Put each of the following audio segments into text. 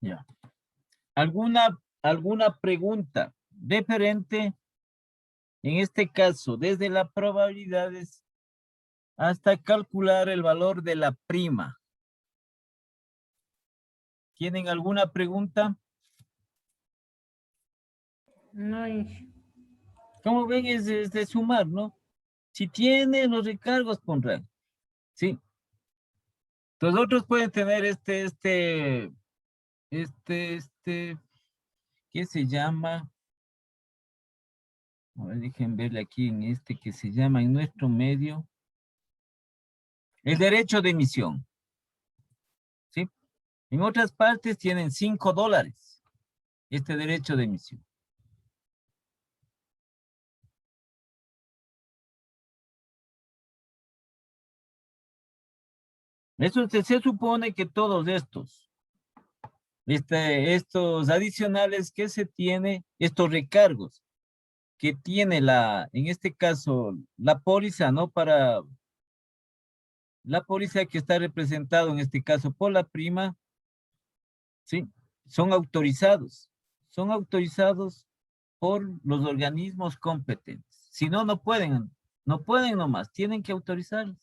Ya. ¿Alguna pregunta diferente? En este caso, desde las probabilidades hasta calcular el valor de la prima. ¿Tienen alguna pregunta? No, Como ven, es de sumar, ¿no? Si tiene los recargos, pondrán. ¿Sí? Los otros pueden tener ¿qué se llama? A ver, dejen verle aquí en este que se llama en nuestro medio. El derecho de emisión. ¿Sí? En otras partes tienen $5 este derecho de emisión. Eso se supone que todos estos adicionales que se tiene, estos recargos que tiene en este caso, la póliza, ¿no? Para la póliza que está representado en este caso por la prima, ¿sí? Son autorizados por los organismos competentes. Si no, no pueden nomás, tienen que autorizarlos.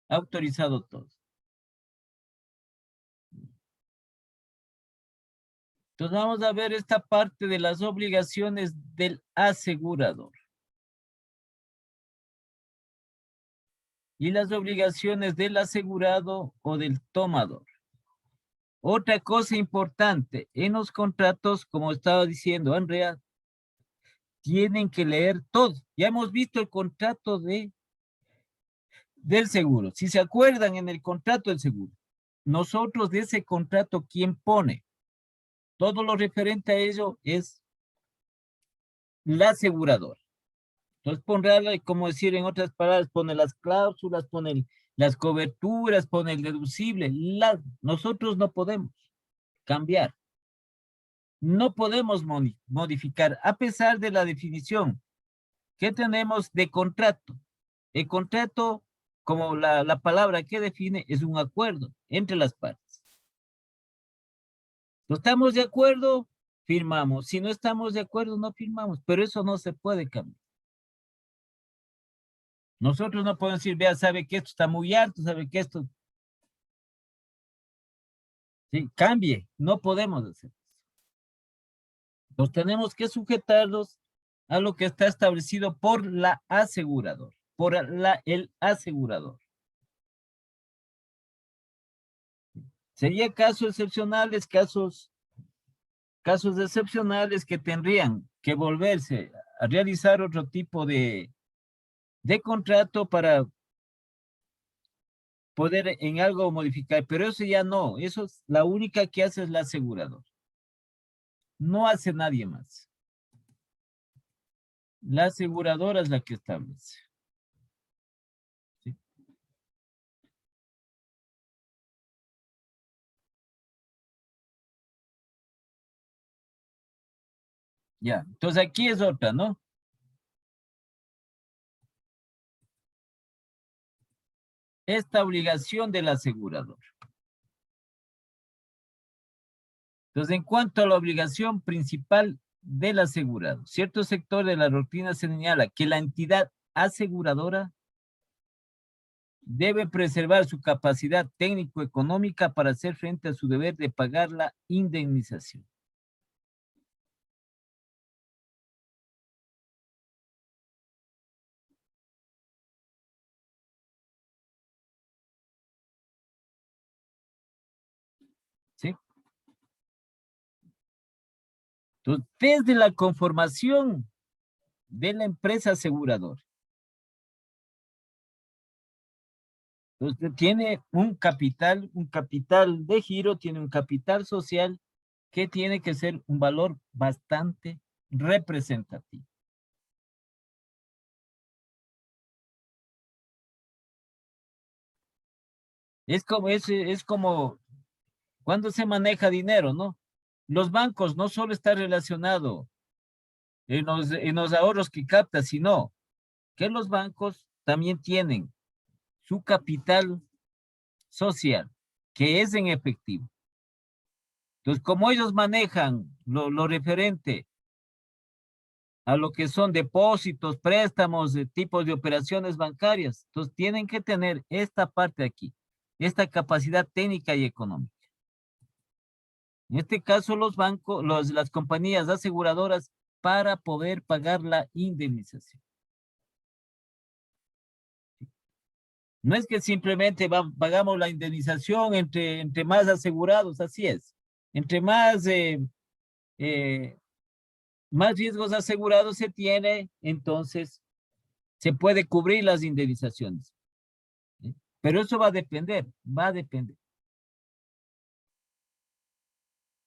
Autorizado todo. Entonces vamos a ver esta parte de las obligaciones del asegurador. Y las obligaciones del asegurado o del tomador. Otra cosa importante, en los contratos, como estaba diciendo Andrea, tienen que leer todo. Ya hemos visto el contrato del seguro. Si se acuerdan en el contrato del seguro, nosotros de ese contrato, ¿quién pone? Todo lo referente a ello es la aseguradora. Entonces pondrá, como decir en otras palabras, pone las cláusulas, pone las coberturas, pone el deducible. Nosotros no podemos cambiar. No podemos modificar, a pesar de la definición que tenemos de contrato. El contrato, como la palabra que define, es un acuerdo entre las partes. ¿No estamos de acuerdo? Firmamos. Si no estamos de acuerdo, no firmamos. Pero eso no se puede cambiar. Nosotros no podemos decir, vea, sabe que esto está muy alto, sabe que esto... Sí, cambie. No podemos hacer eso. Nos tenemos que sujetarlos a lo que está establecido por la aseguradora, por el asegurador. Sería casos excepcionales, casos excepcionales que tendrían que volverse a realizar otro tipo de contrato para poder en algo modificar, pero eso ya no, eso es la única que hace es la aseguradora. No hace nadie más. La aseguradora es la que establece. ¿Sí? Ya, entonces aquí es otra, ¿no? Esta obligación del asegurador. Entonces, en cuanto a la obligación principal del asegurado, cierto sector de la rutina señala que la entidad aseguradora debe preservar su capacidad técnico-económica para hacer frente a su deber de pagar la indemnización. ¿Sí? Entonces, desde la conformación de la empresa aseguradora, entonces tiene un capital de giro, tiene un capital social que tiene que ser un valor bastante representativo. Es como cuando se maneja dinero, ¿no? Los bancos no solo está relacionado en los ahorros que capta, sino que los bancos también tienen su capital social, que es en efectivo. Entonces, como ellos manejan lo referente a lo que son depósitos, préstamos, tipos de operaciones bancarias, entonces tienen que tener esta parte aquí, esta capacidad técnica y económica. En este caso, los bancos, las compañías aseguradoras para poder pagar la indemnización. No es que simplemente pagamos la indemnización entre más asegurados, así es. Entre eh, más riesgos asegurados se tiene, entonces se puede cubrir las indemnizaciones. ¿Sí? Pero eso va a depender, va a depender.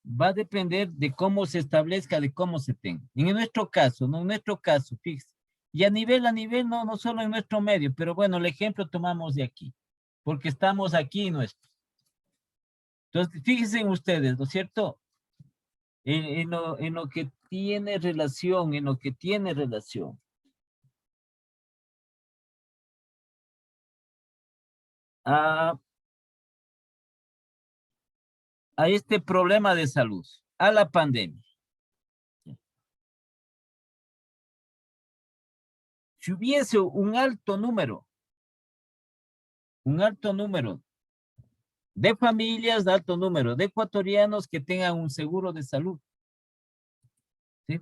Va a depender de cómo se establezca, de cómo se tenga. En nuestro caso, ¿no? En nuestro caso, fíjese. Y a nivel, no, no solo en nuestro medio, pero bueno, el ejemplo tomamos de aquí, porque estamos aquí nuestro. Entonces, fíjense ustedes, ¿no es cierto? En lo que tiene relación, a, a este problema de salud, a la pandemia. Si hubiese un alto número de familias, de alto número de ecuatorianos que tengan un seguro de salud, ¿sí?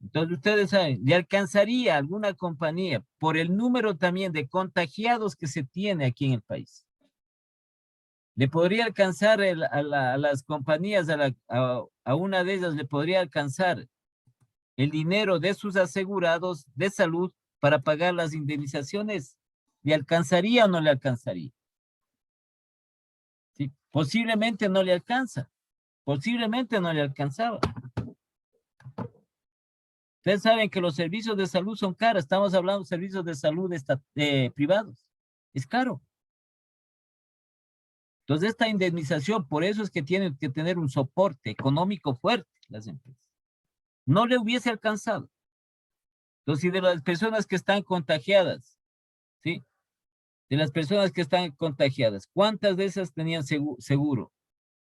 Entonces ustedes saben, ¿le alcanzaría alguna compañía por el número también de contagiados que se tiene aquí en el país? ¿Le podría alcanzar a las compañías, a una de ellas le podría alcanzar el dinero de sus asegurados de salud para pagar las indemnizaciones? ¿Le alcanzaría o no le alcanzaría? ¿Sí? Posiblemente no le alcanza, posiblemente no le alcanzaba. Ustedes saben que los servicios de salud son caros, estamos hablando de servicios de salud privados, es caro. Entonces esta indemnización, por eso es que tienen que tener un soporte económico fuerte las empresas. No le hubiese alcanzado. Entonces, si de las personas que están contagiadas, ¿sí? De las personas que están contagiadas, ¿cuántas de esas tenían seguro?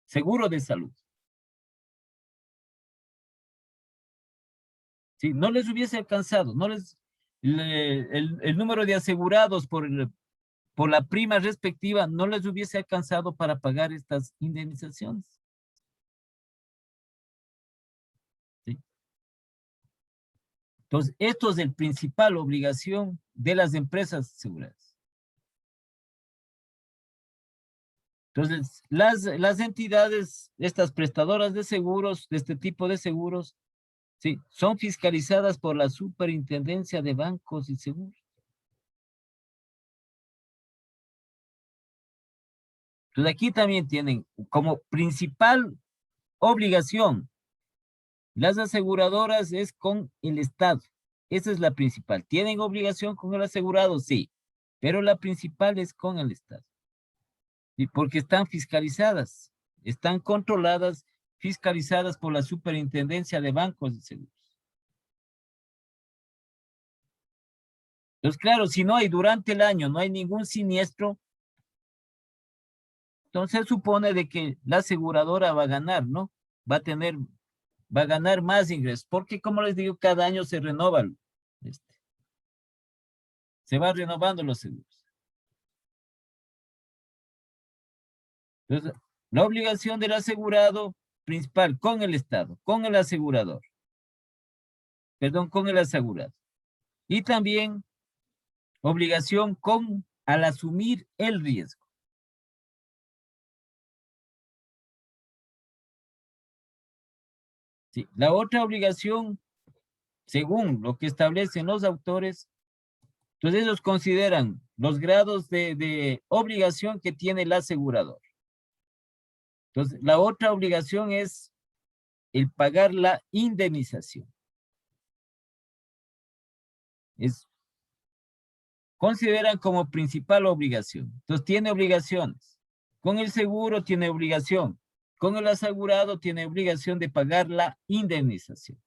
Seguro de salud. ¿Sí? No les hubiese alcanzado, el número de asegurados por la prima respectiva no les hubiese alcanzado para pagar estas indemnizaciones. ¿Sí? Entonces, esto es el principal obligación de las empresas aseguradas. Entonces, las entidades, estas prestadoras de seguros, de este tipo de seguros, sí, son fiscalizadas por la Superintendencia de Bancos y Seguros. Entonces, aquí también tienen como principal obligación las aseguradoras es con el Estado. Esa es la principal. ¿Tienen obligación con el asegurado? Sí, pero la principal es con el Estado. Y porque están fiscalizadas, están controladas, fiscalizadas por la Superintendencia de Bancos y Seguros. Entonces, claro, si no hay durante el año, no hay ningún siniestro, entonces supone de que la aseguradora va a ganar, ¿no? Va a ganar más ingresos, porque como les digo, cada año se renovan, se va renovando los seguros. Entonces, la obligación del asegurado principal con el Estado, con el asegurador, perdón, con el asegurado. Y también obligación al asumir el riesgo. Sí, la otra obligación, según lo que establecen los autores, entonces ellos consideran los grados de obligación que tiene el asegurador. Entonces, la otra obligación es el pagar la indemnización. Consideran como principal obligación. Entonces, tiene obligaciones. Con el seguro tiene obligación. Con el asegurado tiene obligación de pagar la indemnización.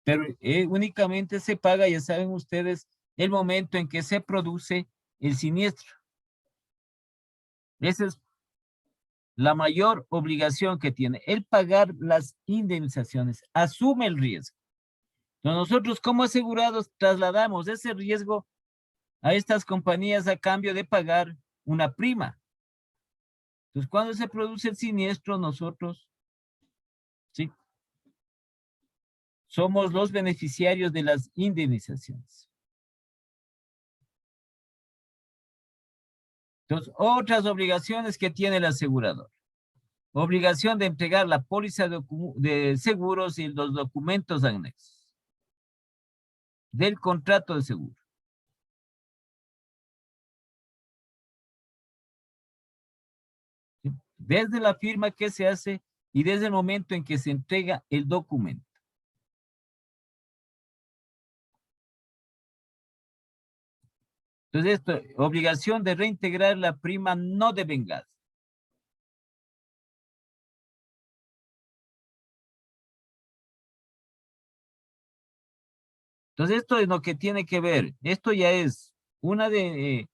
Pero únicamente se paga, ya saben ustedes, el momento en que se produce el siniestro. Esa es la mayor obligación que tiene, el pagar las indemnizaciones, asume el riesgo. Entonces nosotros como asegurados trasladamos ese riesgo a estas compañías a cambio de pagar una prima. Entonces cuando se produce el siniestro, nosotros, ¿sí?, somos los beneficiarios de las indemnizaciones. Entonces, otras obligaciones que tiene el asegurador. Obligación de entregar la póliza de seguros y los documentos anexos del contrato de seguro. ¿Sí? Desde la firma que se hace y desde el momento en que se entrega el documento. Entonces, esto, obligación de reintegrar la prima no devengada. Entonces, esto es lo que tiene que ver. Esto ya es una de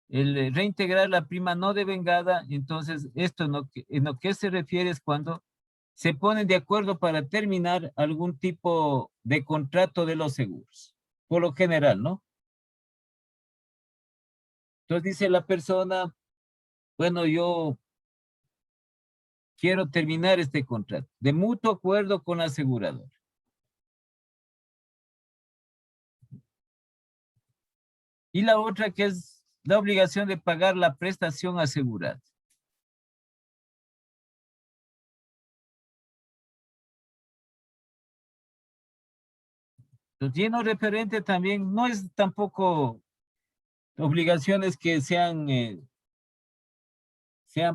el reintegrar la prima no devengada. Entonces, esto en lo que se refiere es cuando se ponen de acuerdo para terminar algún tipo de contrato de los seguros. Por lo general, ¿no? Entonces dice la persona, bueno, yo quiero terminar este contrato de mutuo acuerdo con la aseguradora. Y la otra que es la obligación de pagar la prestación asegurada. Los llenos referentes también no es tampoco obligaciones que sean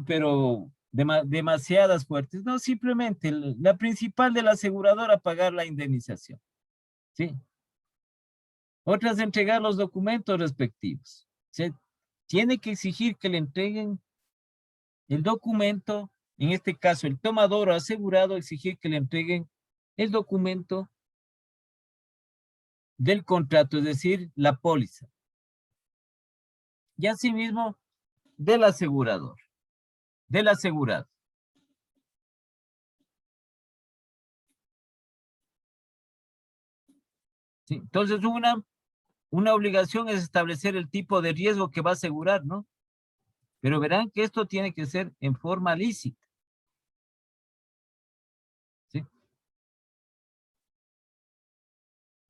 pero demasiadas fuertes. No, simplemente la principal de la aseguradora pagar la indemnización. ¿Sí? Otras, entregar los documentos respectivos. Se tiene que exigir que le entreguen el documento, en este caso el tomador o asegurado, exigir que le entreguen el documento del contrato, es decir, la póliza. Y asimismo, del asegurador, del asegurado. ¿Sí? Entonces, una obligación es establecer el tipo de riesgo que va a asegurar, ¿no? Pero verán que esto tiene que ser en forma lícita. ¿Sí?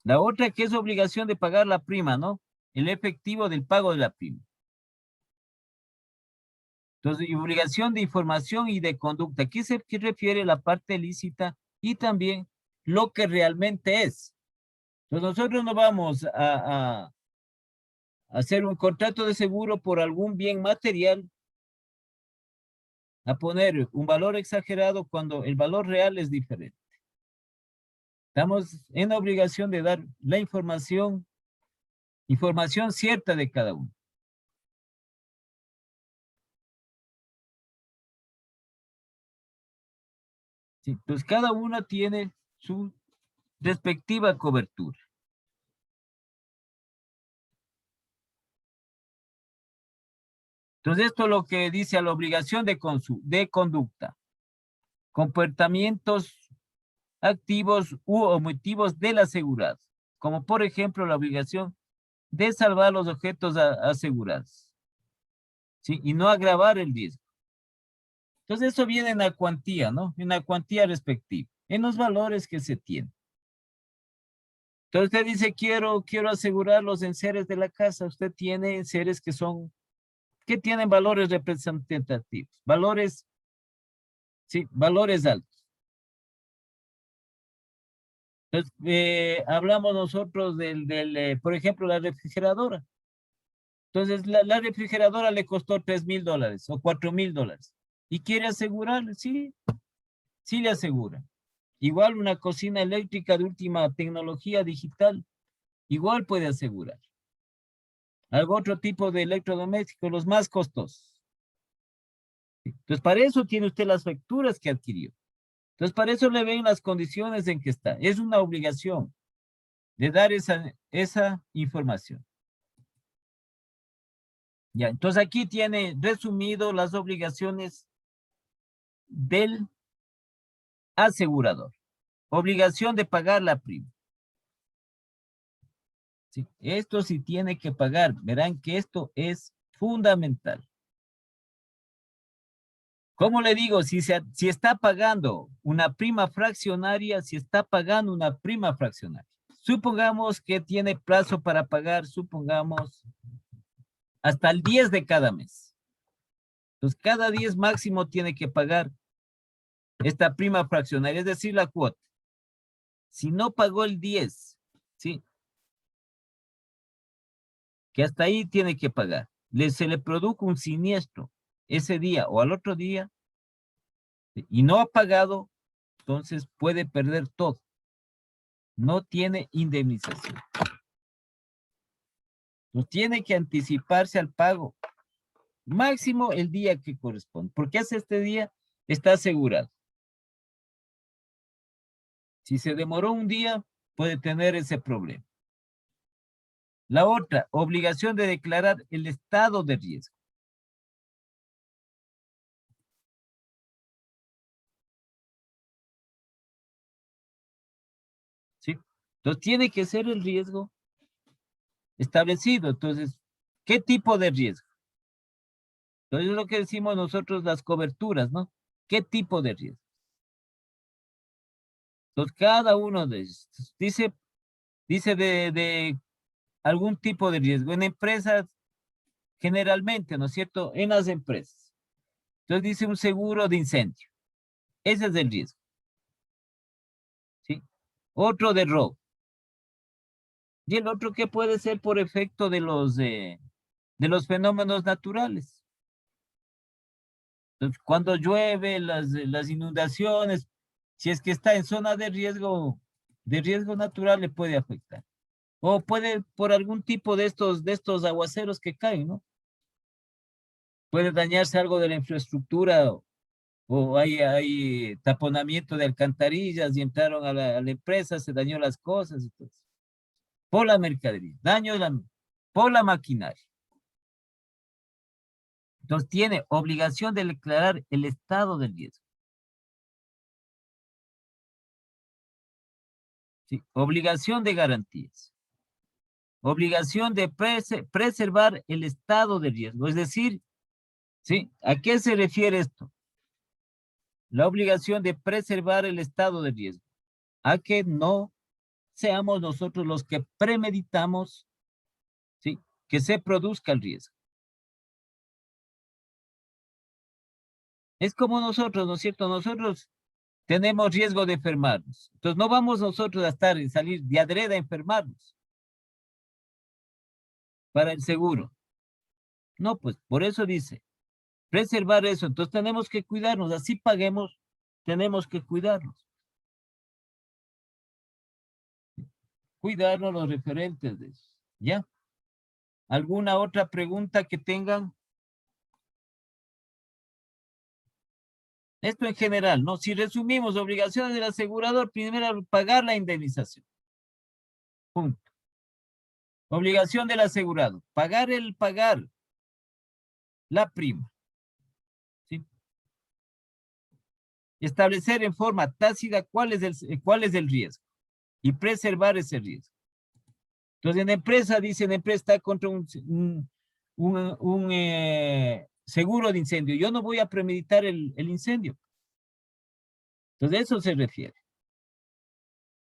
La otra que es obligación de pagar la prima, ¿no? El efectivo del pago de la prima. Entonces, y obligación de información y de conducta. Aquí se refiere la parte lícita y también lo que realmente es. Entonces, nosotros no vamos a hacer un contrato de seguro por algún bien material, a poner un valor exagerado cuando el valor real es diferente. Estamos en la obligación de dar la información cierta de cada uno. ¿Sí? Pues cada uno tiene su respectiva cobertura. Entonces, esto es lo que dice a la obligación de conducta. Comportamientos activos u omitivos del asegurado, como por ejemplo la obligación de salvar los objetos asegurados, ¿sí? Y no agravar el riesgo. Entonces, eso viene en la cuantía, ¿no? En la cuantía respectiva, en los valores que se tienen. Entonces, usted dice, quiero asegurar los enseres de la casa. Usted tiene enseres que tienen valores representativos, valores, sí, valores altos. Entonces, hablamos nosotros por ejemplo, la refrigeradora. Entonces, la refrigeradora le costó $3,000 o $4,000. ¿Y quiere asegurar? Sí, sí le asegura. Igual una cocina eléctrica de última tecnología digital, igual puede asegurar. Algo otro tipo de electrodomésticos, los más costosos. Entonces, para eso tiene usted las facturas que adquirió. Entonces, para eso le ven las condiciones en que está. Es una obligación de dar esa información. Ya, entonces aquí tiene resumido las obligaciones del asegurador. Obligación de pagar la prima. Sí, esto sí tiene que pagar. Verán que esto es fundamental. ¿Cómo le digo? Si está pagando una prima fraccionaria, si está pagando una prima fraccionaria. Supongamos que tiene plazo para pagar, supongamos, hasta el 10 de cada mes. Entonces, cada 10 máximo tiene que pagar esta prima fraccionaria, es decir, la cuota. Si no pagó el 10, ¿sí? Que hasta ahí tiene que pagar. Se le produjo un siniestro ese día o al otro día, ¿sí? Y no ha pagado, entonces puede perder todo. No tiene indemnización. No tiene que anticiparse al pago. Máximo el día que corresponde. Porque es este día, está asegurado. Si se demoró un día, puede tener ese problema. La otra, obligación de declarar el estado de riesgo. ¿Sí? Entonces tiene que ser el riesgo establecido. Entonces, ¿qué tipo de riesgo? Entonces es lo que decimos nosotros las coberturas, ¿no? ¿Qué tipo de riesgo? Entonces cada uno de estos dice de algún tipo de riesgo. En empresas, generalmente, ¿no es cierto? En las empresas. Entonces dice un seguro de incendio. Ese es el riesgo. ¿Sí? Otro de robo. Y el otro que puede ser por efecto de los fenómenos naturales. Entonces, cuando llueve, las inundaciones, si es que está en zona de riesgo natural, le puede afectar. O puede por algún tipo de estos aguaceros que caen, ¿no? Puede dañarse algo de la infraestructura o hay taponamiento de alcantarillas y entraron a la empresa, se dañó las cosas y todo. Por la mercadería, por la maquinaria. Entonces tiene obligación de declarar el estado del riesgo. ¿Sí? Obligación de garantías. Obligación de preservar el estado de riesgo. Es decir, ¿sí? ¿A qué se refiere esto? La obligación de preservar el estado de riesgo. A que no seamos nosotros los que premeditamos, ¿sí? Que se produzca el riesgo. Es como nosotros, ¿no es cierto? Nosotros tenemos riesgo de enfermarnos. Entonces no vamos nosotros a salir de adrede a enfermarnos para el seguro. No, pues por eso dice, preservar eso. Entonces tenemos que cuidarnos, así paguemos, tenemos que cuidarnos. Cuidarnos los referentes de eso. ¿Ya? ¿Alguna otra pregunta que tengan? Esto en general, ¿no? Si resumimos, obligaciones del asegurador, primero pagar la indemnización. Punto. Obligación del asegurado, pagar la prima. ¿Sí? Establecer en forma tácita cuál es el riesgo y preservar ese riesgo. Entonces, en la empresa, dicen, la empresa está contra un seguro de incendio. Yo no voy a premeditar el incendio. Entonces, eso se refiere.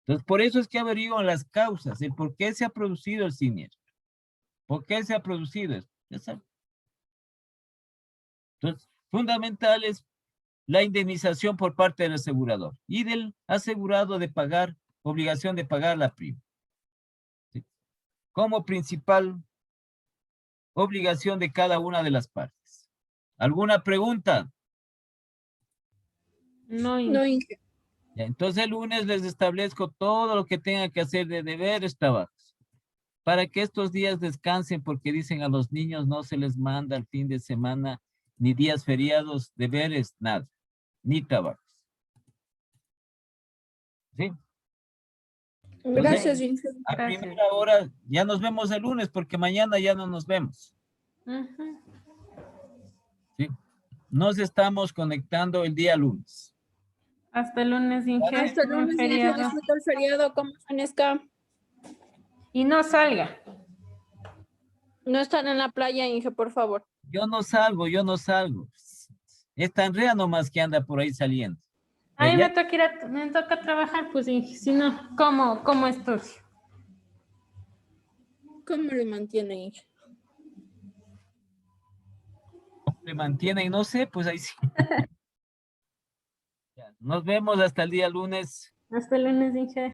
Entonces, por eso es que averiguan las causas, el por qué se ha producido el siniestro. ¿Por qué se ha producido esto? Ya saben. Entonces, fundamental es la indemnización por parte del asegurador y del asegurado de pagar, obligación de pagar la prima. ¿Sí? Como principal obligación de cada una de las partes. ¿Alguna pregunta? No, No, Inge. Ya, entonces el lunes les establezco todo lo que tengan que hacer de deberes, trabajos, para que estos días descansen, porque dicen a los niños no se les manda el fin de semana, ni días feriados, deberes, nada, ni trabajos. ¿Sí? Gracias, Inge. A gracias. primera hora, ya nos vemos el lunes, porque mañana ya no nos vemos. Ujú. ¿Sí? Nos estamos conectando el día lunes. Hasta el lunes, Inge. Hasta el Buen lunes, Inge, feriado. disfruta el feriado, como amanezca. Y no salga. No estar en la playa, Inge, por favor. Yo no salgo, yo no salgo. Esta Andrea nomás que anda por ahí saliendo. A mí Ya- me toca trabajar, pues, Inge. Si no, ¿cómo estudio? ¿Cómo le mantiene, Inge? Le mantienen, no sé, pues ahí sí. Ya, nos vemos hasta el día lunes. Hasta el lunes, Inge.